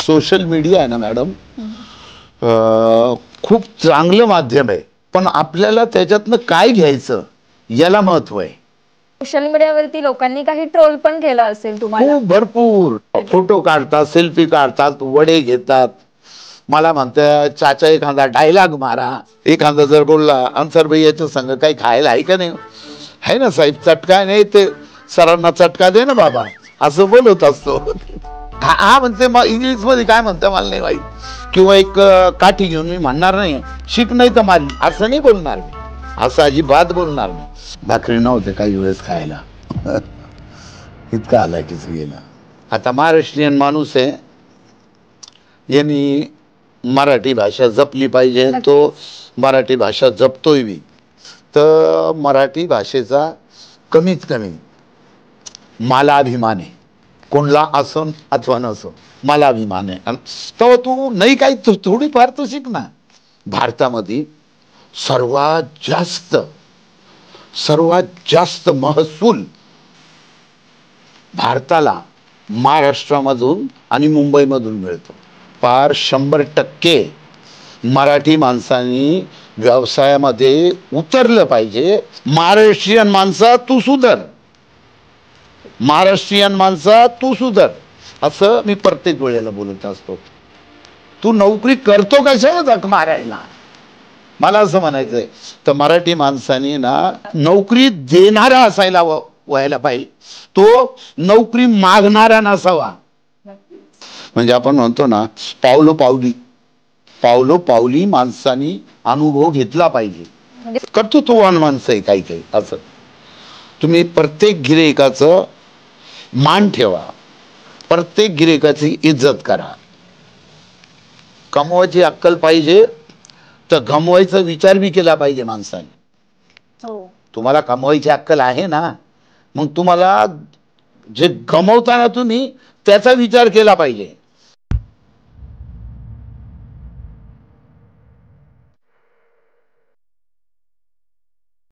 Social media आहे ना madam, खूप चांगलं माध्यम आहे, पण आपल्याला त्याच्यातनं काय घ्यायचं याला महत्व आहे. सोशल मीडियावरती लोकांनी काही ट्रोल पण केला असेल तुम्हाला? खूप भरपूर फोटो काढतात, सेल्फी काढतात, वडे घेतात. मला म्हणतात चाचा एखादा डायलॉग मारा, एखादा जर बोलला अन्सर भाई याचं संग काही खायला आहे का नाही, आहे ना साहेब चटका नाही ते सरांना चटका दे ना बाबा, असं बोलत असतो. हा म्हणते मग इंग्लिश मध्ये काय म्हणतं मला नाही माहित, किंवा एक काठी घेऊन मी म्हणणार नाही शिक नाही तर मारली, असं नाही बोलणार मी, असं अजिबात बोलणार नाही. भाकरी नव्हते काही वेळेस खायला. इतका आलाय की गेला. आता महाराष्ट्रीयन माणूस आहे, यांनी मराठी भाषा जपली पाहिजे, तो मराठी भाषा जपतोय बी. तर मराठी भाषेचा कमीत कमी मला अभिमान आहे, कोणला असो अथवा नसो, मला अभिमान आहे. तर तू नाही काही थोडीफार तर शिक ना. भारतामध्ये सर्वात जास्त महसूल भारताला महाराष्ट्रामधून आणि मुंबईमधून मिळतो. पार 100% मराठी माणसांनी व्यवसायामध्ये उतरलं पाहिजे. महाराष्ट्रीयन माणसा तू सुधर, महाराष्ट्रीयन माणसा तू सुधर, असं मी प्रत्येक वेळेला बोलत असतो. तू नोकरी करतो कशाला जग मारायला, मला असं म्हणायचंय. तर मराठी माणसाने ना नोकरी देणारा असायला व्हायला पाहिजे, तो नोकरी मागणारा नसावा. म्हणजे आपण म्हणतो ना पावलो पावली माणसानी अनुभव घेतला पाहिजे. कर्तृत्ववान माणसं आहे काही काही. असं तुम्ही प्रत्येक गिऱ्हाईकाचं मान ठेवा, प्रत्येक गिऱ्हाईकाची इज्जत करा. कमवायची अक्कल पाहिजे तर गमवायचा विचार बी केला पाहिजे माणसाने. तुम्हाला कमवायची अक्कल आहे ना, मग तुम्हाला जे गमवताना तुम्ही त्याचा विचार केला पाहिजे.